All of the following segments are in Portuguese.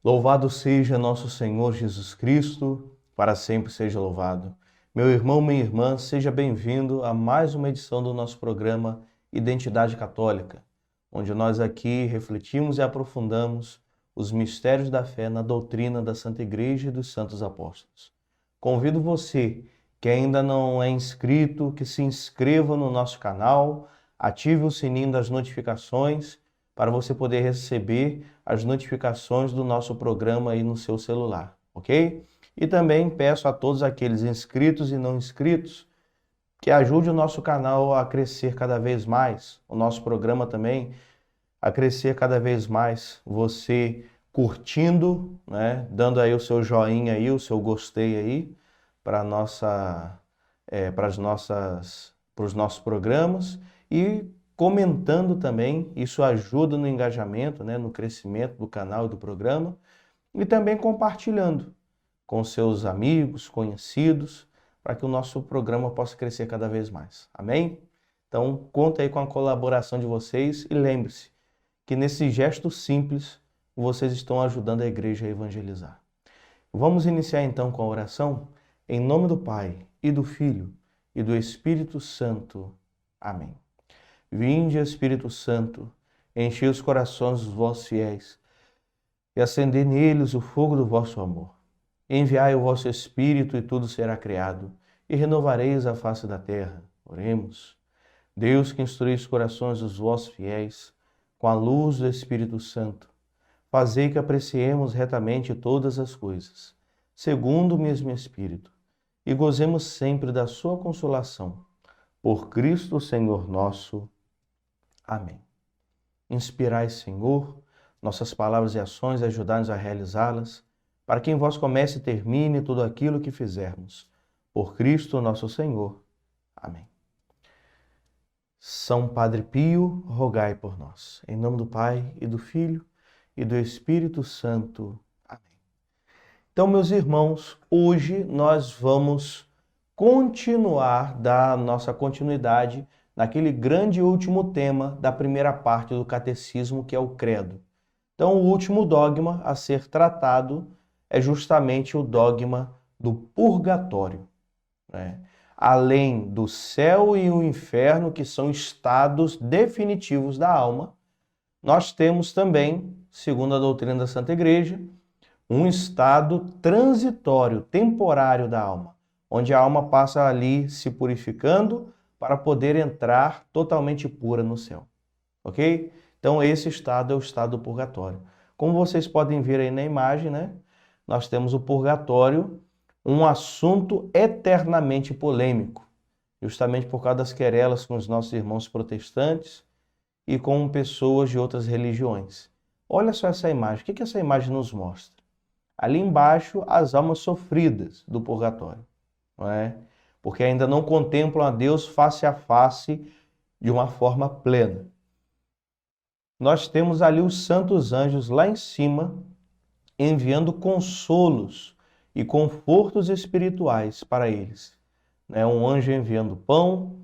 Louvado seja nosso Senhor Jesus Cristo, para sempre seja louvado. Meu irmão, minha irmã, seja bem-vindo a mais uma edição do nosso programa Identidade Católica, onde nós aqui refletimos e aprofundamos os mistérios da fé na doutrina da Santa Igreja e dos Santos Apóstolos. Convido você que ainda não é inscrito, que se inscreva no nosso canal, ative o sininho das notificações para você poder receber as notificações do nosso programa aí no seu celular, ok? E também peço a todos aqueles inscritos e não inscritos que ajude o nosso canal a crescer cada vez mais, o nosso programa também a crescer cada vez mais, você curtindo, né, dando aí o seu joinha aí, o seu gostei aí para os nossos programas e comentando também, isso ajuda no engajamento, né, no crescimento do canal e do programa, e também compartilhando com seus amigos, conhecidos, para que o nosso programa possa crescer cada vez mais. Amém? Então, conta aí com a colaboração de vocês e lembre-se que nesse gesto simples, vocês estão ajudando a igreja a evangelizar. Vamos iniciar então com a oração? Em nome do Pai, e do Filho, e do Espírito Santo. Amém. Vinde, Espírito Santo, enchei os corações dos vossos fiéis e acendei neles o fogo do vosso amor. Enviai o vosso Espírito e tudo será criado, e renovareis a face da terra. Oremos. Deus que instruís os corações dos vossos fiéis, com a luz do Espírito Santo, fazei que apreciemos retamente todas as coisas, segundo o mesmo Espírito, e gozemos sempre da sua consolação. Por Cristo Senhor nosso. Amém. Inspirai, Senhor, nossas palavras e ações, ajudai-nos a realizá-las, para que em vós comece e termine tudo aquilo que fizermos. Por Cristo nosso Senhor. Amém. São Padre Pio, rogai por nós. Em nome do Pai, e do Filho, e do Espírito Santo. Amém. Então, meus irmãos, hoje nós vamos dar nossa continuidade naquele grande e último tema da primeira parte do catecismo, que é o credo. Então, o último dogma a ser tratado é justamente o dogma do purgatório, né? Além do céu e o inferno, que são estados definitivos da alma, nós temos também, segundo a doutrina da Santa Igreja, um estado transitório, temporário da alma, onde a alma passa ali se purificando para poder entrar totalmente pura no céu, ok? Então esse estado é o estado do purgatório. Como vocês podem ver aí na imagem, né? Nós temos o purgatório, um assunto eternamente polêmico, justamente por causa das querelas com os nossos irmãos protestantes e com pessoas de outras religiões. Olha só essa imagem, o que essa imagem nos mostra? Ali embaixo, as almas sofridas do purgatório, não é? Porque ainda não contemplam a Deus face a face de uma forma plena. Nós temos ali os santos anjos lá em cima, enviando consolos e confortos espirituais para eles. Um anjo enviando pão,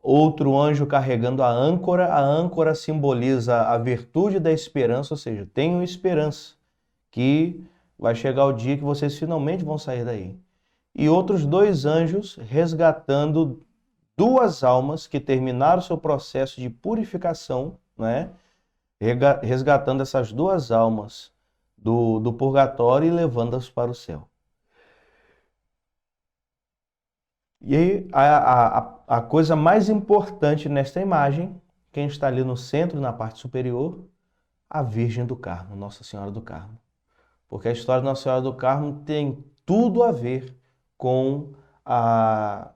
outro anjo carregando a âncora simboliza a virtude da esperança, ou seja, tenham esperança, que vai chegar o dia que vocês finalmente vão sair daí. E outros dois anjos resgatando duas almas que terminaram seu processo de purificação, né? Resgatando essas duas almas do purgatório e levando-as para o céu. E aí, a coisa mais importante nesta imagem, quem está ali no centro, na parte superior, a Virgem do Carmo, Nossa Senhora do Carmo. Porque a história de Nossa Senhora do Carmo tem tudo a ver com a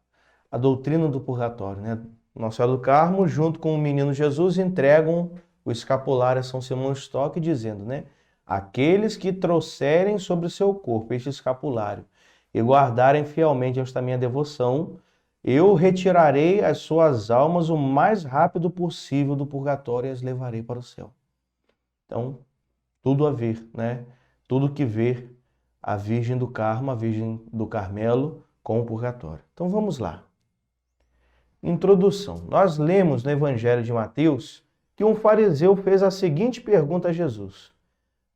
doutrina do purgatório, né? Nossa Senhora do Carmo, junto com o menino Jesus, entregam o escapulário a São Simão Stock, dizendo, né? Aqueles que trouxerem sobre o seu corpo este escapulário e guardarem fielmente esta minha devoção, eu retirarei as suas almas o mais rápido possível do purgatório e as levarei para o céu. Então, tudo a ver, né? Tudo que ver a Virgem do Carmo, a Virgem do Carmelo com o purgatório. Então vamos lá. Introdução. Nós lemos no Evangelho de Mateus que um fariseu fez a seguinte pergunta a Jesus: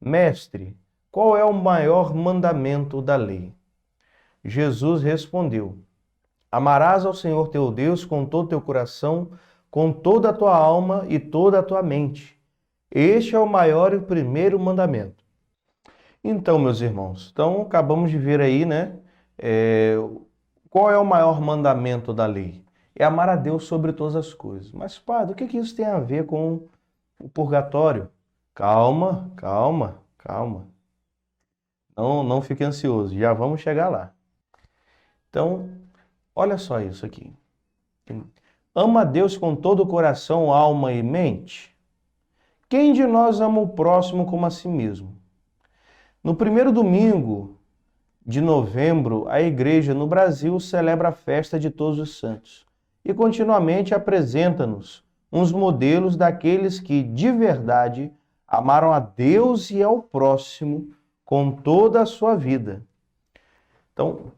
Mestre, qual é o maior mandamento da lei? Jesus respondeu: Amarás ao Senhor teu Deus com todo o teu coração, com toda a tua alma e toda a tua mente. Este é o maior e o primeiro mandamento. Então, meus irmãos, acabamos de ver aí, né? Qual é o maior mandamento da lei? É amar a Deus sobre todas as coisas. Mas, padre, o que isso tem a ver com o purgatório? Calma, calma, calma. Não fique ansioso, já vamos chegar lá. Então, olha só isso aqui. Ama a Deus com todo o coração, alma e mente? Quem de nós ama o próximo como a si mesmo? No primeiro domingo de novembro, a igreja no Brasil celebra a festa de Todos os Santos e continuamente apresenta-nos uns modelos daqueles que de verdade amaram a Deus e ao próximo com toda a sua vida. Então,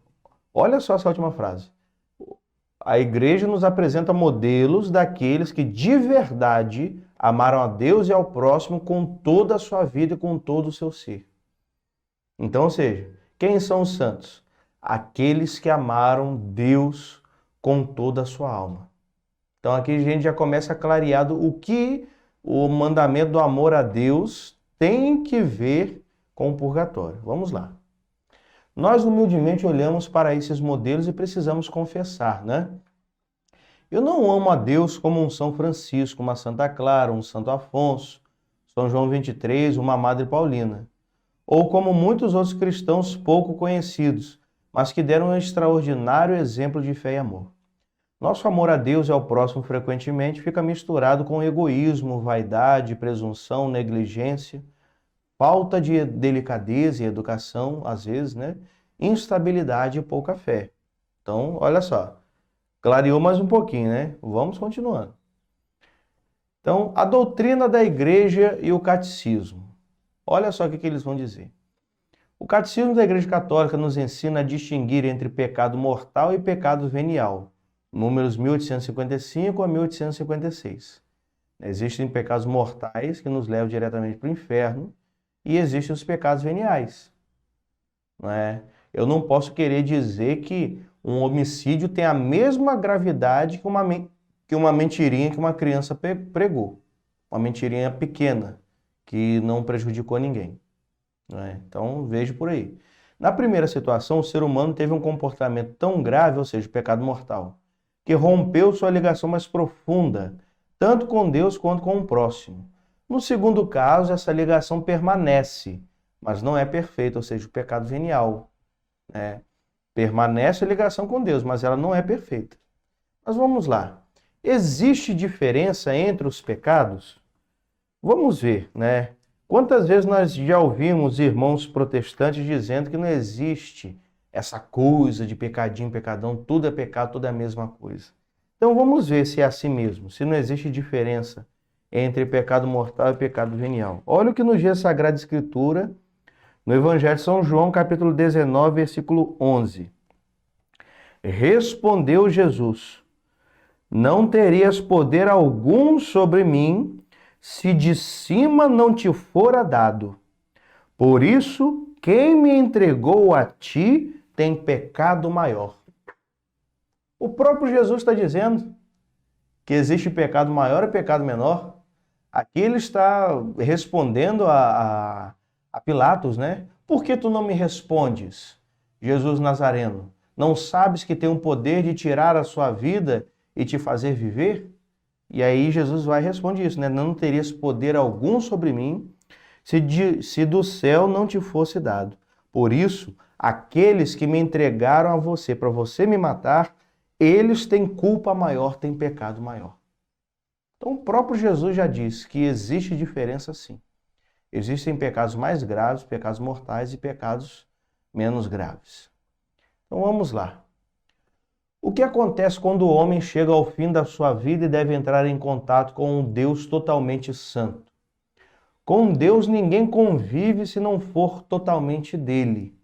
olha só essa última frase. A igreja nos apresenta modelos daqueles que de verdade amaram a Deus e ao próximo com toda a sua vida e com todo o seu ser. Então, ou seja, quem são os santos? Aqueles que amaram Deus com toda a sua alma. Então aqui a gente já começa clareado o que o mandamento do amor a Deus tem que ver com o purgatório. Vamos lá. Nós humildemente olhamos para esses modelos e precisamos confessar, né? Eu não amo a Deus como um São Francisco, uma Santa Clara, um Santo Afonso, São João 23, uma Madre Paulina, ou como muitos outros cristãos pouco conhecidos, mas que deram um extraordinário exemplo de fé e amor. Nosso amor a Deus e ao próximo frequentemente fica misturado com egoísmo, vaidade, presunção, negligência, falta de delicadeza e educação, às vezes, né? Instabilidade e pouca fé. Então, olha só, clareou mais um pouquinho, né? Vamos continuando. Então, a doutrina da igreja e o catecismo. Olha só o que eles vão dizer. O catecismo da Igreja Católica nos ensina a distinguir entre pecado mortal e pecado venial. Números 1855 a 1856. Existem pecados mortais que nos levam diretamente para o inferno e existem os pecados veniais. Não é? Eu não posso querer dizer que um homicídio tem a mesma gravidade que uma mentirinha que uma criança pregou. Uma mentirinha pequena que não prejudicou ninguém. Não é? Então vejo por aí. Na primeira situação, o ser humano teve um comportamento tão grave, ou seja, o pecado mortal, que rompeu sua ligação mais profunda, tanto com Deus quanto com o próximo. No segundo caso, essa ligação permanece, mas não é perfeita, ou seja, o pecado venial. Né? Permanece a ligação com Deus, mas ela não é perfeita. Mas vamos lá. Existe diferença entre os pecados? Vamos ver, né? Quantas vezes nós já ouvimos irmãos protestantes dizendo que não existe essa coisa de pecadinho, pecadão, tudo é pecado, tudo é a mesma coisa. Então vamos ver se é assim mesmo, se não existe diferença entre pecado mortal e pecado venial. Olha o que nos diz a Sagrada Escritura no Evangelho de São João, capítulo 19, versículo 11. Respondeu Jesus: Não terias poder algum sobre mim se de cima não te fora dado. Por isso, quem me entregou a ti tem pecado maior. O próprio Jesus está dizendo que existe pecado maior e pecado menor. Aqui ele está respondendo a Pilatos, né? Por que tu não me respondes, Jesus Nazareno? Não sabes que tem o poder de tirar a sua vida e te fazer viver? E aí Jesus vai responder isso, né? Não terias poder algum sobre mim se do céu não te fosse dado. Por isso, aqueles que me entregaram a você para você me matar, eles têm culpa maior, têm pecado maior. Então o próprio Jesus já disse que existe diferença sim. Existem pecados mais graves, pecados mortais e pecados menos graves. Então vamos lá. O que acontece quando o homem chega ao fim da sua vida e deve entrar em contato com um Deus totalmente santo? Com Deus ninguém convive se não for totalmente dele.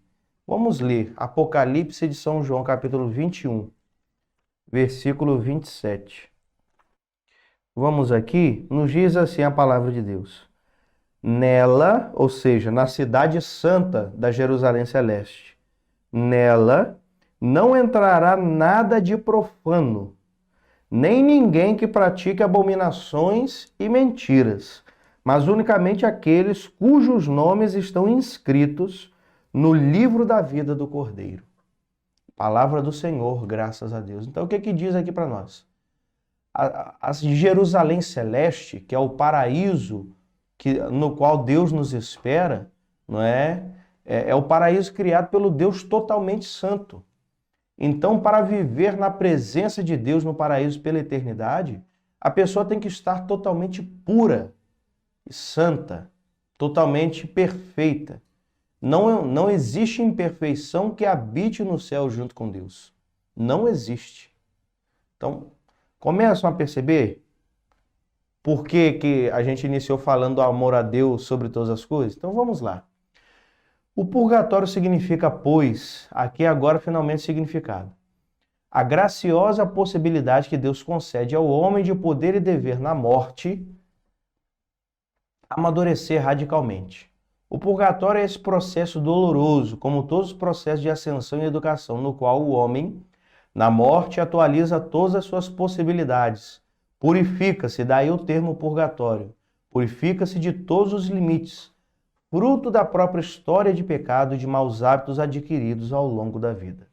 Vamos ler Apocalipse de São João, capítulo 21, versículo 27. Vamos aqui, nos diz assim a palavra de Deus. Nela, ou seja, na cidade santa da Jerusalém Celeste, nela não entrará nada de profano, nem ninguém que pratique abominações e mentiras, mas unicamente aqueles cujos nomes estão inscritos no livro da vida do Cordeiro. Palavra do Senhor, graças a Deus. Então, o que diz aqui para nós? A Jerusalém Celeste, que é o paraíso no qual Deus nos espera, não é? É o paraíso criado pelo Deus totalmente santo. Então, para viver na presença de Deus no paraíso pela eternidade, a pessoa tem que estar totalmente pura e santa, totalmente perfeita. Não existe imperfeição que habite no céu junto com Deus. Não existe. Então, começam a perceber por que a gente iniciou falando do amor a Deus sobre todas as coisas? Então, vamos lá. O purgatório significa, pois, aqui agora finalmente significado, a graciosa possibilidade que Deus concede ao homem de poder e dever na morte amadurecer radicalmente. O purgatório é esse processo doloroso, como todos os processos de ascensão e educação, no qual o homem, na morte, atualiza todas as suas possibilidades, purifica-se, daí o termo purgatório, purifica-se de todos os limites, fruto da própria história de pecado e de maus hábitos adquiridos ao longo da vida.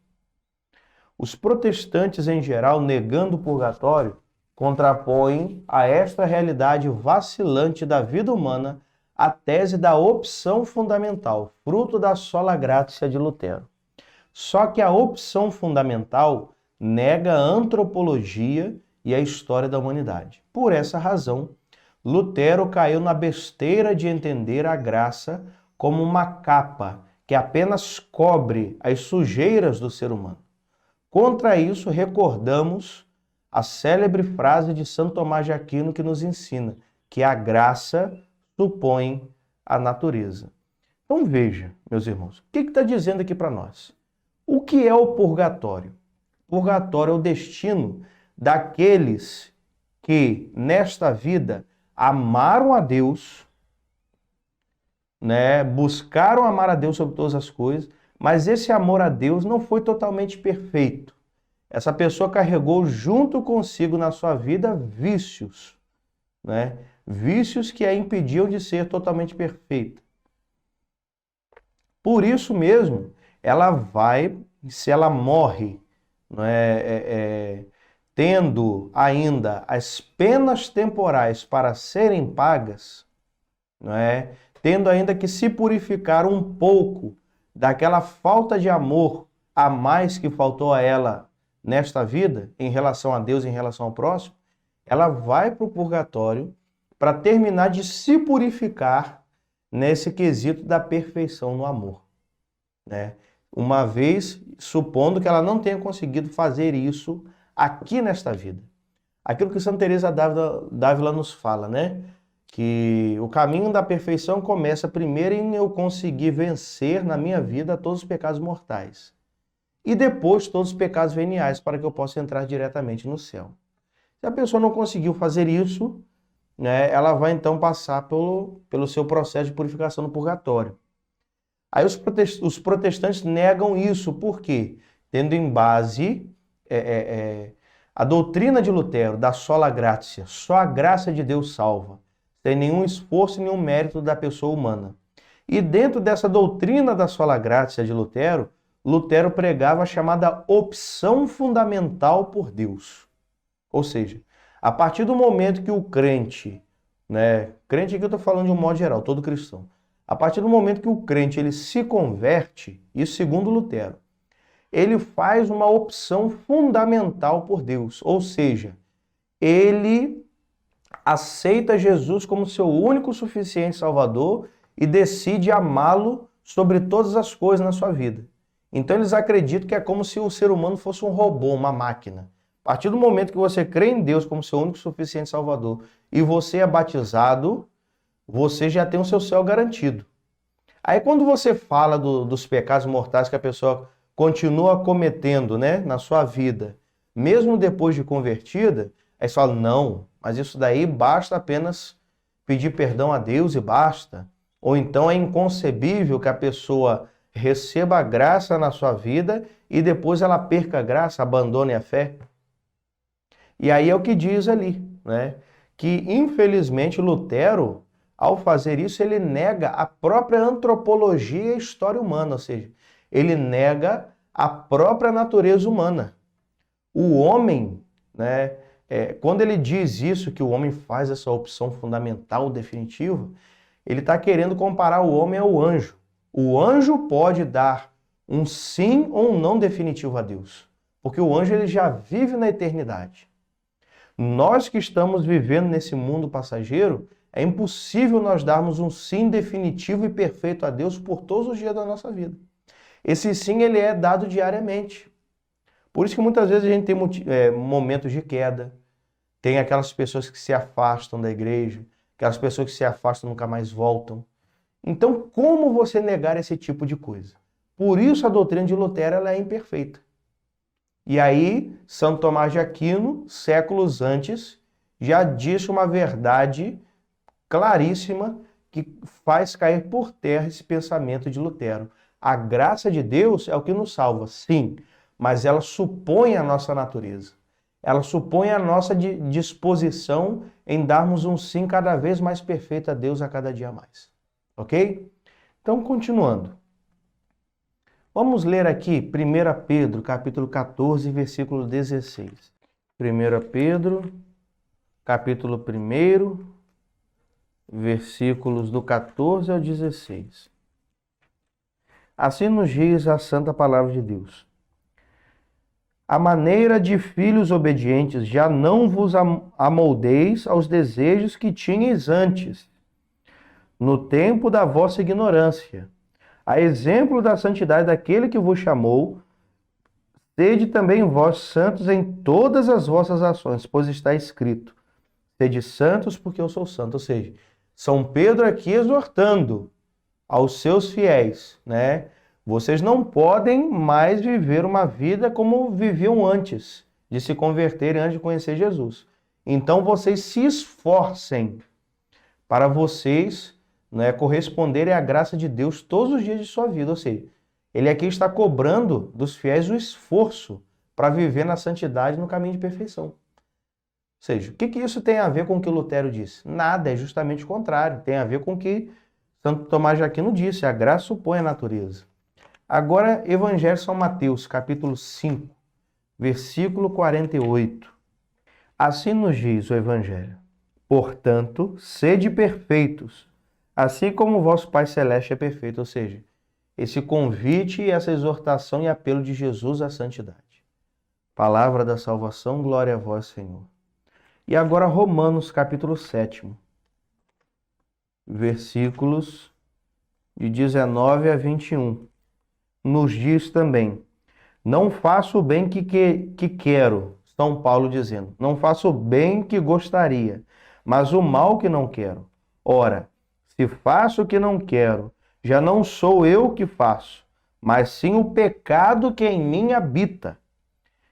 Os protestantes, em geral, negando o purgatório, contrapõem a esta realidade vacilante da vida humana a tese da opção fundamental, fruto da sola gratia de Lutero. Só que a opção fundamental nega a antropologia e a história da humanidade. Por essa razão, Lutero caiu na besteira de entender a graça como uma capa que apenas cobre as sujeiras do ser humano. Contra isso, recordamos a célebre frase de Santo Tomás de Aquino que nos ensina que a graça supõe a natureza. Então veja, meus irmãos, o que está dizendo aqui para nós? O que é o purgatório? O purgatório é o destino daqueles que, nesta vida, amaram a Deus, né? Buscaram amar a Deus sobre todas as coisas, mas esse amor a Deus não foi totalmente perfeito. Essa pessoa carregou junto consigo na sua vida vícios, né? Vícios que a impediam de ser totalmente perfeita. Por isso mesmo, ela vai, se ela morre, não é, tendo ainda as penas temporais para serem pagas, não é, tendo ainda que se purificar um pouco daquela falta de amor a mais que faltou a ela nesta vida, em relação a Deus, em relação ao próximo, ela vai para o purgatório para terminar de se purificar nesse quesito da perfeição no amor, né? Uma vez supondo que ela não tenha conseguido fazer isso aqui nesta vida. Aquilo que Santa Teresa d'Ávila nos fala, né? Que o caminho da perfeição começa primeiro em eu conseguir vencer na minha vida todos os pecados mortais. E depois todos os pecados veniais para que eu possa entrar diretamente no céu. Se a pessoa não conseguiu fazer isso, né, ela vai então passar pelo seu processo de purificação no purgatório. Aí os protestantes negam isso, por quê? Tendo em base a doutrina de Lutero, da sola gratia, só a graça de Deus salva, sem nenhum esforço e nenhum mérito da pessoa humana. E dentro dessa doutrina da sola gratia de Lutero, Lutero pregava a chamada opção fundamental por Deus. Ou seja, a partir do momento que o crente, né, crente aqui eu estou falando de um modo geral, todo cristão, a partir do momento que o crente ele se converte, isso segundo Lutero, ele faz uma opção fundamental por Deus, ou seja, ele aceita Jesus como seu único suficiente Salvador e decide amá-lo sobre todas as coisas na sua vida. Então eles acreditam que é como se o ser humano fosse um robô, uma máquina. A partir do momento que você crê em Deus como seu único suficiente Salvador e você é batizado, você já tem o seu céu garantido. Aí quando você fala dos pecados mortais que a pessoa continua cometendo, né, na sua vida, mesmo depois de convertida, aí você fala, não, mas isso daí basta apenas pedir perdão a Deus e basta. Ou então é inconcebível que a pessoa receba a graça na sua vida e depois ela perca a graça, abandone a fé. E aí é o que diz ali, né? Que infelizmente Lutero, ao fazer isso, ele nega a própria antropologia e a história humana, ou seja, ele nega a própria natureza humana. O homem, né? Quando ele diz isso, que o homem faz essa opção fundamental, definitiva, ele está querendo comparar o homem ao anjo. O anjo pode dar um sim ou um não definitivo a Deus, porque o anjo ele já vive na eternidade. Nós que estamos vivendo nesse mundo passageiro, é impossível nós darmos um sim definitivo e perfeito a Deus por todos os dias da nossa vida. Esse sim ele é dado diariamente. Por isso que muitas vezes a gente tem momentos de queda, tem aquelas pessoas que se afastam da igreja, aquelas pessoas que se afastam e nunca mais voltam. Então, como você negar esse tipo de coisa? Por isso a doutrina de Lutero ela é imperfeita. E aí, Santo Tomás de Aquino, séculos antes, já disse uma verdade claríssima que faz cair por terra esse pensamento de Lutero. A graça de Deus é o que nos salva, sim, mas ela supõe a nossa natureza. Ela supõe a nossa disposição em darmos um sim cada vez mais perfeito a Deus a cada dia mais. Ok? Então, continuando. Vamos ler aqui 1 Pedro, capítulo 14, versículo 16. 1 Pedro, capítulo 1, versículos do 14 ao 16. Assim nos diz a santa palavra de Deus. A maneira de filhos obedientes, já não vos amoldeis aos desejos que tinhais antes, no tempo da vossa ignorância. A exemplo da santidade daquele que vos chamou, sede também vós santos em todas as vossas ações, pois está escrito, sede santos porque eu sou santo. Ou seja, São Pedro aqui exortando aos seus fiéis, né? Vocês não podem mais viver uma vida como viviam antes de se converterem, antes de conhecer Jesus. Então vocês se esforcem para vocês, né, corresponderem à graça de Deus todos os dias de sua vida. Ou seja, ele aqui está cobrando dos fiéis o esforço para viver na santidade no caminho de perfeição. Ou seja, o que isso tem a ver com o que Lutero disse? Nada, é justamente o contrário. Tem a ver com o que Santo Tomás de Aquino disse, a graça supõe a natureza. Agora, Evangelho de São Mateus, capítulo 5, versículo 48. Assim nos diz o Evangelho. Portanto, sede perfeitos, assim como o vosso Pai Celeste é perfeito. Ou seja, esse convite e essa exortação e apelo de Jesus à santidade. Palavra da salvação, glória a vós, Senhor. E agora Romanos, capítulo 7, versículos de 19 a 21. Nos diz também, não faço o bem que quero, São Paulo dizendo, não faço o bem que gostaria, mas o mal que não quero. Ora, se faço o que não quero, já não sou eu que faço, mas sim o pecado que em mim habita.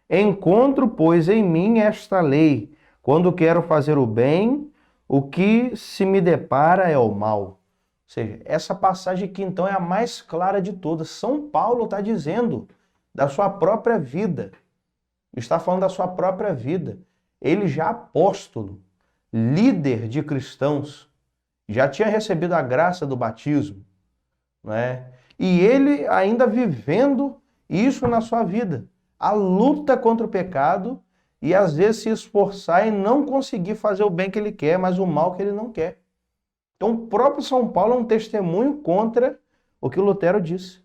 Encontro, pois, em mim esta lei, quando quero fazer o bem, o que se me depara é o mal. Ou seja, essa passagem aqui então é a mais clara de todas. São Paulo está dizendo da sua própria vida. Está falando da sua própria vida. Ele já apóstolo, líder de cristãos, já tinha recebido a graça do batismo, né? E ele ainda vivendo isso na sua vida. A luta contra o pecado e às vezes se esforçar em não conseguir fazer o bem que ele quer, mas o mal que ele não quer. Então, o próprio São Paulo é um testemunho contra o que o Lutero disse,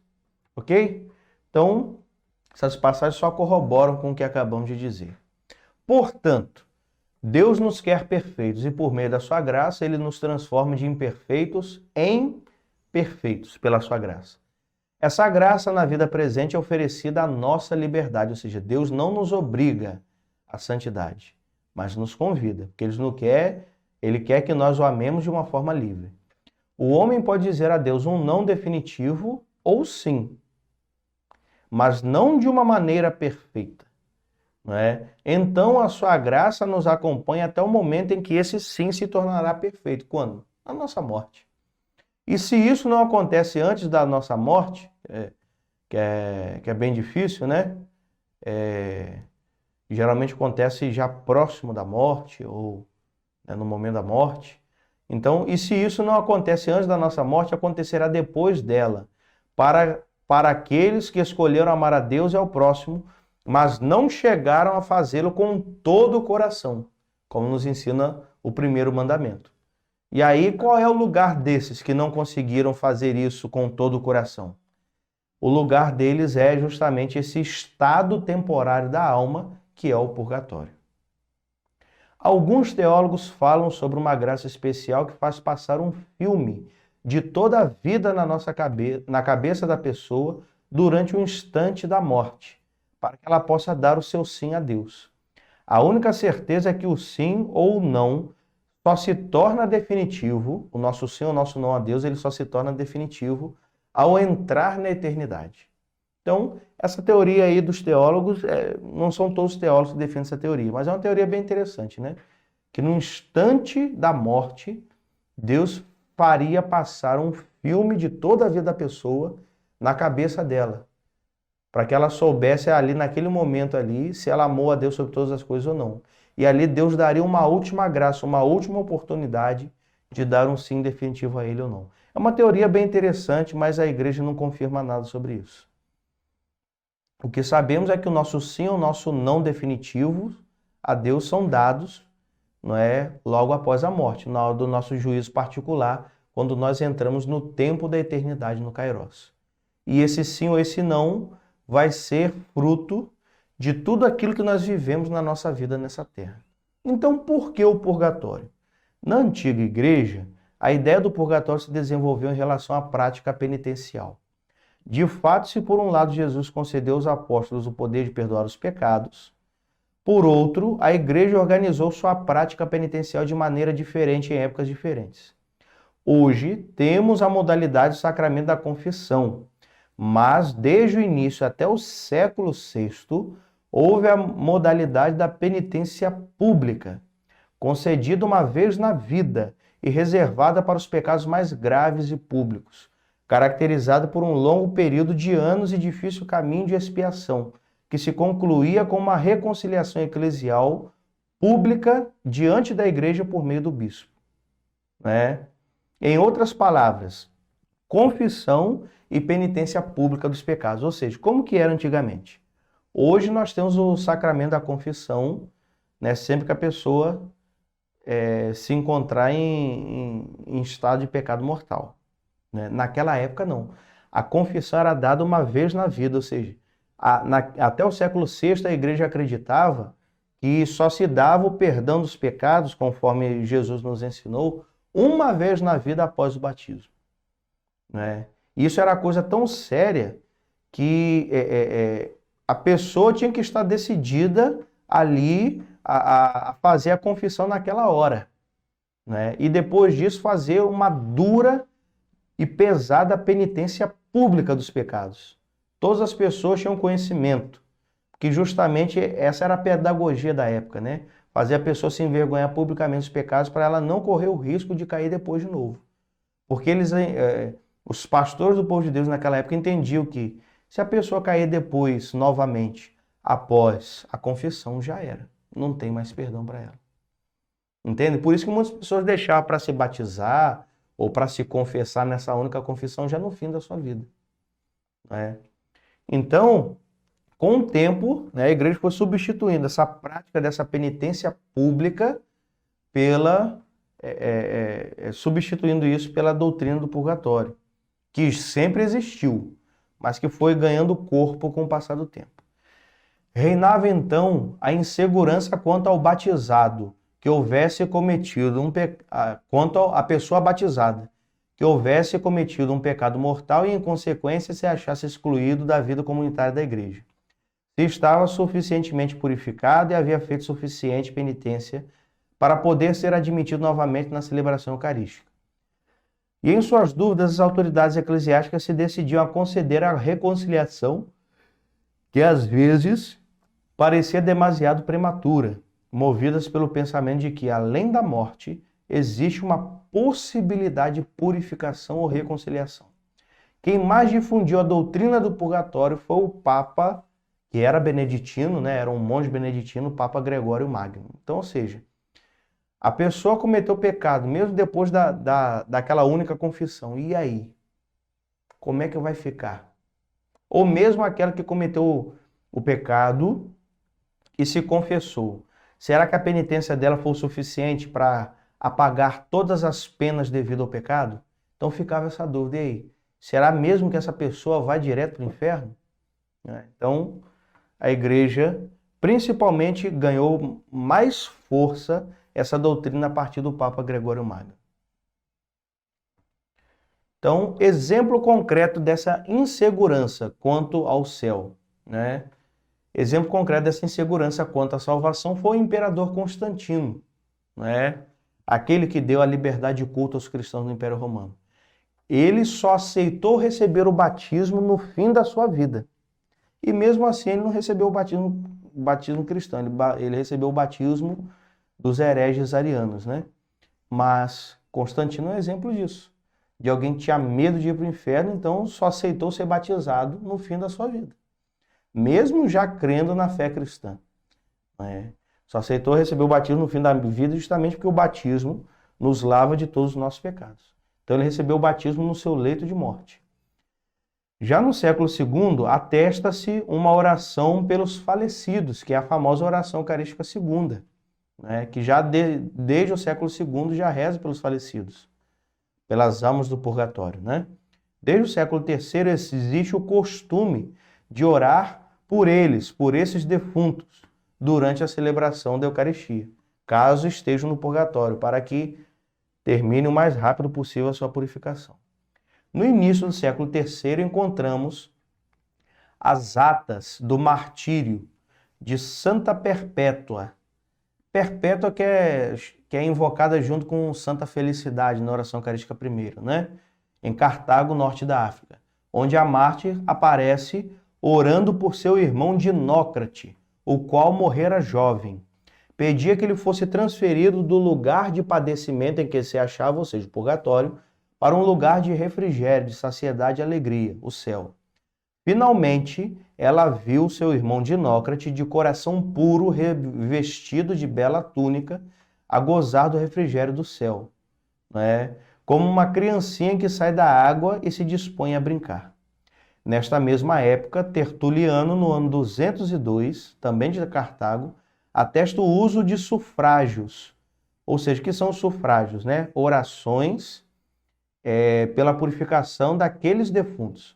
ok? Então, essas passagens só corroboram com o que acabamos de dizer. Portanto, Deus nos quer perfeitos e por meio da sua graça, ele nos transforma de imperfeitos em perfeitos pela sua graça. Essa graça na vida presente é oferecida à nossa liberdade, ou seja, Deus não nos obriga à santidade, mas nos convida, porque Ele quer que nós o amemos de uma forma livre. O homem pode dizer a Deus um não definitivo ou sim, mas não de uma maneira perfeita. não é? Então a sua graça nos acompanha até o momento em que esse sim se tornará perfeito. Quando? Na nossa morte. E se isso não acontece antes da nossa morte, que é bem difícil, né? Geralmente acontece já próximo da morte ou, né, no momento da morte. Então, e se isso não acontece antes da nossa morte, acontecerá depois dela, para aqueles que escolheram amar a Deus e ao próximo, mas não chegaram a fazê-lo com todo o coração, como nos ensina o primeiro mandamento. E aí, qual é o lugar desses que não conseguiram fazer isso com todo o coração? O lugar deles é justamente esse estado temporário da alma, que é o purgatório. Alguns teólogos falam sobre uma graça especial que faz passar um filme de toda a vida na cabeça da pessoa durante o instante da morte, para que ela possa dar o seu sim a Deus. A única certeza é que o sim ou o não só se torna definitivo, o nosso sim ou o nosso não a Deus, ele só se torna definitivo ao entrar na eternidade. Então, essa teoria aí dos teólogos, não são todos os teólogos que defendem essa teoria, mas é uma teoria bem interessante, né? Que no instante da morte, Deus faria passar um filme de toda a vida da pessoa na cabeça dela, para que ela soubesse ali, naquele momento ali, se ela amou a Deus sobre todas as coisas ou não. E ali Deus daria uma última graça, uma última oportunidade de dar um sim definitivo a ele ou não. É uma teoria bem interessante, mas a igreja não confirma nada sobre isso. O que sabemos é que o nosso sim ou o nosso não definitivo a Deus são dados, não é, logo após a morte, na hora do nosso juízo particular, quando nós entramos no tempo da eternidade no Kairos. E esse sim ou esse não vai ser fruto de tudo aquilo que nós vivemos na nossa vida nessa terra. Então, por que o purgatório? Na antiga igreja, a ideia do purgatório se desenvolveu em relação à prática penitencial. De fato, se por um lado Jesus concedeu aos apóstolos o poder de perdoar os pecados, por outro, a igreja organizou sua prática penitencial de maneira diferente em épocas diferentes. Hoje, temos a modalidade do sacramento da confissão, mas desde o início até o século VI, houve a modalidade da penitência pública, concedida uma vez na vida e reservada para os pecados mais graves e públicos, caracterizada por um longo período de anos e difícil caminho de expiação, que se concluía com uma reconciliação eclesial pública diante da igreja por meio do bispo. Né? Em outras palavras, confissão e penitência pública dos pecados, ou seja, como que era antigamente. Hoje nós temos o sacramento da confissão, né, sempre que a pessoa se encontrar em estado de pecado mortal. Né? Naquela época não. A confissão era dada uma vez na vida, ou seja, até o século VI a igreja acreditava que só se dava o perdão dos pecados, conforme Jesus nos ensinou, uma vez na vida após o batismo. Né? Isso era coisa tão séria que a pessoa tinha que estar decidida ali a fazer a confissão naquela hora. Né? E depois disso fazer uma dura e pesada penitência pública dos pecados. Todas as pessoas tinham conhecimento, que justamente essa era a pedagogia da época, né? Fazer a pessoa se envergonhar publicamente dos pecados para ela não correr o risco de cair depois de novo. Porque os pastores do povo de Deus naquela época entendiam que se a pessoa cair depois, novamente, após a confissão, já era. Não tem mais perdão para ela. Entende? Por isso que muitas pessoas deixavam para se batizar ou para se confessar nessa única confissão já no fim da sua vida. Né? Então, com o tempo, né, a igreja foi substituindo essa prática dessa penitência pública substituindo isso pela doutrina do purgatório, que sempre existiu, mas que foi ganhando corpo com o passar do tempo. Reinava então a insegurança quanto ao batizado, que houvesse cometido quanto à pessoa batizada, que houvesse cometido um pecado mortal e, em consequência, se achasse excluído da vida comunitária da igreja. Se estava suficientemente purificado e havia feito suficiente penitência para poder ser admitido novamente na celebração eucarística. E, em suas dúvidas, as autoridades eclesiásticas se decidiam a conceder a reconciliação, que às vezes parecia demasiado prematura, movidas pelo pensamento de que, além da morte, existe uma possibilidade de purificação ou reconciliação. Quem mais difundiu a doutrina do purgatório foi o Papa, que era beneditino, né? Era um monge beneditino, o Papa Gregório Magno. Então, ou seja, a pessoa cometeu pecado, mesmo depois daquela única confissão. E aí? Como é que vai ficar? Ou mesmo aquela que cometeu o pecado e se confessou. Será que a penitência dela foi o suficiente para apagar todas as penas devido ao pecado? Então ficava essa dúvida. E aí? Será mesmo que essa pessoa vai direto para o inferno? Então, a igreja principalmente ganhou mais força essa doutrina a partir do Papa Gregório Magno. Então, exemplo concreto dessa insegurança quanto ao céu, né? Exemplo concreto dessa insegurança quanto à salvação foi o imperador Constantino, né? Aquele que deu a liberdade de culto aos cristãos no Império Romano. Ele só aceitou receber o batismo no fim da sua vida. E mesmo assim ele não recebeu o batismo cristão, ele recebeu o batismo dos hereges arianos, né? Mas Constantino é um exemplo disso. De alguém que tinha medo de ir para o inferno, então só aceitou ser batizado no fim da sua vida. Mesmo já crendo na fé cristã. Só aceitou receber o batismo no fim da vida justamente porque o batismo nos lava de todos os nossos pecados. Então ele recebeu o batismo no seu leito de morte. Já no século II, atesta-se uma oração pelos falecidos, que é a famosa oração eucarística segunda, né? Que já desde o século II já reza pelos falecidos, pelas almas do purgatório, né? Desde o século III existe o costume de orar por eles, por esses defuntos, durante a celebração da Eucaristia, caso estejam no purgatório, para que termine o mais rápido possível a sua purificação. No início do século III encontramos as atas do martírio de Santa Perpétua. Perpétua que é invocada junto com Santa Felicidade na oração eucarística primeira, né? Em Cartago, norte da África, onde a mártir aparece orando por seu irmão Dinócrate, o qual morrera jovem. Pedia que ele fosse transferido do lugar de padecimento em que se achava, ou seja, o purgatório, para um lugar de refrigério, de saciedade e alegria, o céu. Finalmente, ela viu seu irmão Dinócrate, de coração puro, revestido de bela túnica, a gozar do refrigério do céu, né? Como uma criancinha que sai da água e se dispõe a brincar. Nesta mesma época, Tertuliano, no ano 202, também de Cartago, atesta o uso de sufrágios, ou seja, que são os sufrágios, né? Orações pela purificação daqueles defuntos.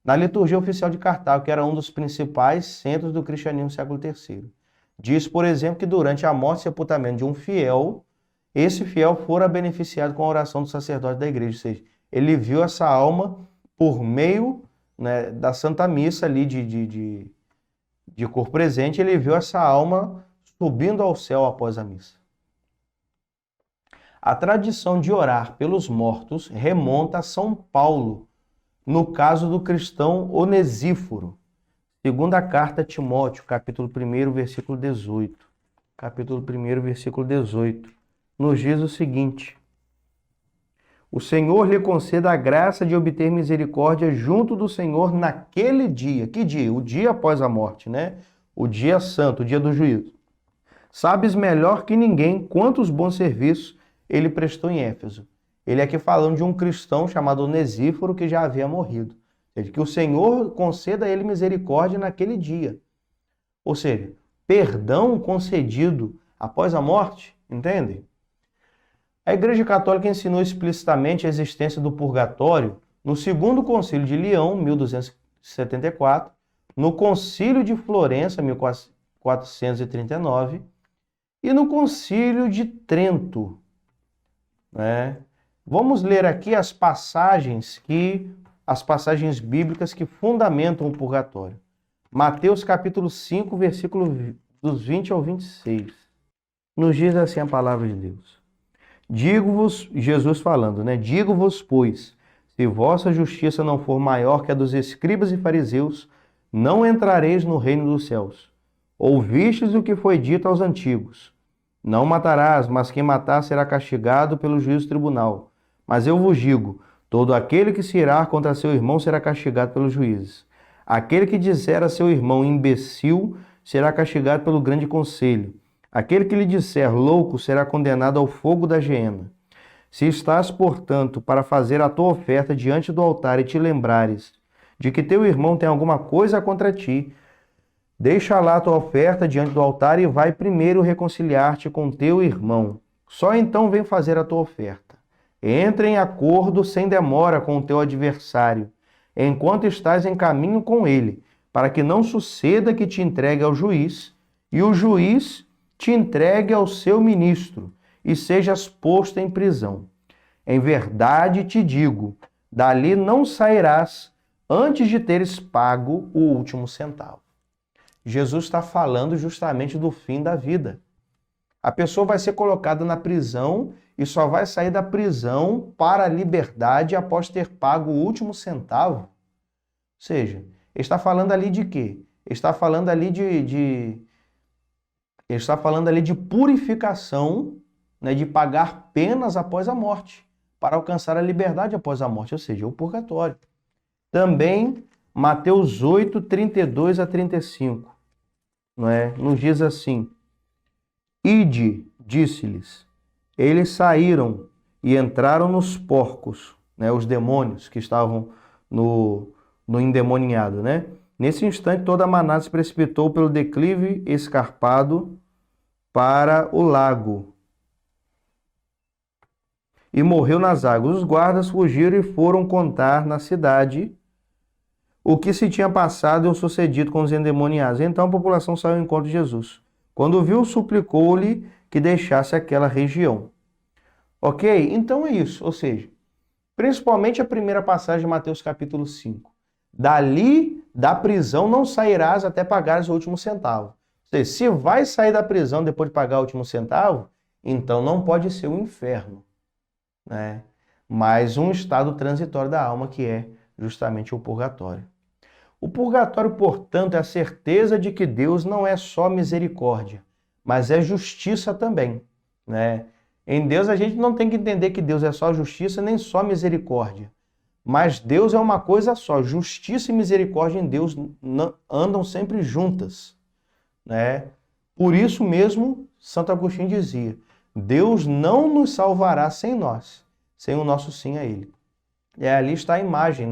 Na liturgia oficial de Cartago, que era um dos principais centros do cristianismo no século III. Diz, por exemplo, que durante a morte e sepultamento de um fiel, esse fiel fora beneficiado com a oração do sacerdote da igreja, ou seja, ele viu essa alma por meio, né, da Santa Missa ali de corpo presente, ele viu essa alma subindo ao céu após a missa. A tradição de orar pelos mortos remonta a São Paulo, no caso do cristão Onesíforo. Segunda carta a Timóteo, capítulo 1, versículo 18. Capítulo 1, versículo 18. Nos diz o seguinte: o Senhor lhe conceda a graça de obter misericórdia junto do Senhor naquele dia. Que dia? O dia após a morte, né? O dia santo, o dia do juízo. Sabes melhor que ninguém quantos bons serviços ele prestou em Éfeso. Ele aqui falando de um cristão chamado Onesíforo que já havia morrido. Ou seja, que o Senhor conceda a ele misericórdia naquele dia. Ou seja, perdão concedido após a morte, entende? A Igreja Católica ensinou explicitamente a existência do purgatório no Segundo Concílio de Leão, 1274, no Concílio de Florença, 1439, e no Concílio de Trento, né? Vamos ler aqui as passagens bíblicas que fundamentam o purgatório. Mateus capítulo 5, versículo dos 20 ao 26. Nos diz assim a palavra de Deus. Digo-vos, Jesus falando, né? Digo-vos, pois, se vossa justiça não for maior que a dos escribas e fariseus, não entrareis no reino dos céus. Ouvistes o que foi dito aos antigos: não matarás, mas quem matar será castigado pelo juízo tribunal. Mas eu vos digo, todo aquele que se irar contra seu irmão será castigado pelos juízes. Aquele que disser a seu irmão imbecil será castigado pelo grande conselho. Aquele que lhe disser louco será condenado ao fogo da geena. Se estás, portanto, para fazer a tua oferta diante do altar e te lembrares de que teu irmão tem alguma coisa contra ti, deixa lá a tua oferta diante do altar e vai primeiro reconciliar-te com teu irmão. Só então vem fazer a tua oferta. Entra em acordo sem demora com o teu adversário, enquanto estás em caminho com ele, para que não suceda que te entregue ao juiz, e o juiz te entregue ao seu ministro, e sejas posto em prisão. Em verdade te digo, dali não sairás antes de teres pago o último centavo. Jesus está falando justamente do fim da vida. A pessoa vai ser colocada na prisão e só vai sair da prisão para a liberdade após ter pago o último centavo. Ou seja, ele está falando ali de quê? Ele está falando ali ele está falando ali de purificação, né, de pagar penas após a morte, para alcançar a liberdade após a morte, ou seja, o purgatório. Também Mateus 8, 32 a 35. Nos diz assim: Ide, disse-lhes. Eles saíram e entraram nos porcos, os demônios que estavam no endemoniado, Nesse instante, toda a manada se precipitou pelo declive escarpado para o lago e morreu nas águas. Os guardas fugiram e foram contar na cidade o que se tinha passado e o sucedido com os endemoniados. Então a população saiu ao encontro de Jesus. Quando viu, suplicou-lhe que deixasse aquela região. Ok? Então é isso. Ou seja, principalmente a primeira passagem de Mateus capítulo 5. Dali da prisão não sairás até pagares o último centavo. Ou seja, se vai sair da prisão depois de pagar o último centavo, então não pode ser o inferno, mas um estado transitório da alma, que é justamente o purgatório. O purgatório, portanto, é a certeza de que Deus não é só misericórdia, mas é justiça também, Em Deus a gente não tem que entender que Deus é só justiça nem só misericórdia, mas Deus é uma coisa só. Justiça e misericórdia em Deus andam sempre juntas, Por isso mesmo, Santo Agostinho dizia: Deus não nos salvará sem nós, sem o nosso sim a Ele. E ali está a imagem,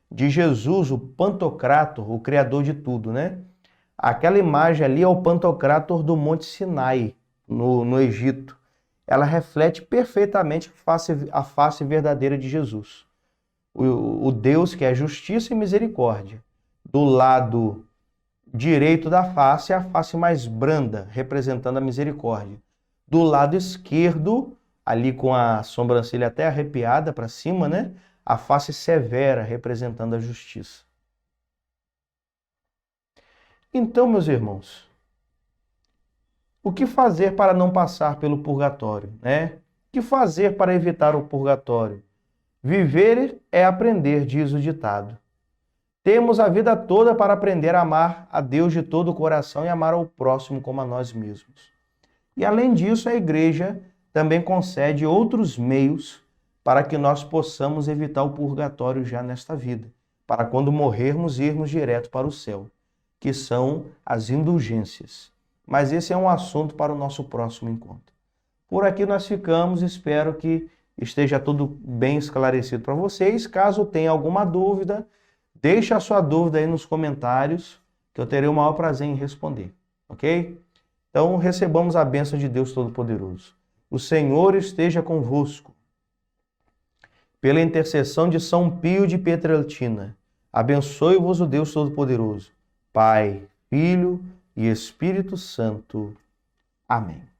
de Jesus, o Pantocrátor, o Criador de tudo, Aquela imagem ali é o Pantocrátor do Monte Sinai, no Egito. Ela reflete perfeitamente a face verdadeira de Jesus. O Deus que é justiça e misericórdia. Do lado direito da face é a face mais branda, representando a misericórdia. Do lado esquerdo, ali com a sobrancelha até arrepiada para cima, a face severa, representando a justiça. Então, meus irmãos, o que fazer para não passar pelo purgatório, O que fazer para evitar o purgatório? Viver é aprender, diz o ditado. Temos a vida toda para aprender a amar a Deus de todo o coração e amar ao próximo como a nós mesmos. E além disso, a Igreja também concede outros meios para que nós possamos evitar o purgatório já nesta vida, para quando morrermos irmos direto para o céu, que são as indulgências. Mas esse é um assunto para o nosso próximo encontro. Por aqui nós ficamos, espero que esteja tudo bem esclarecido para vocês. Caso tenha alguma dúvida, deixe a sua dúvida aí nos comentários, que eu terei o maior prazer em responder, ok? Então recebamos a bênção de Deus Todo-Poderoso. O Senhor esteja convosco. Pela intercessão de São Pio de Pietrelcina, abençoe-vos o Deus Todo-Poderoso, Pai, Filho e Espírito Santo. Amém.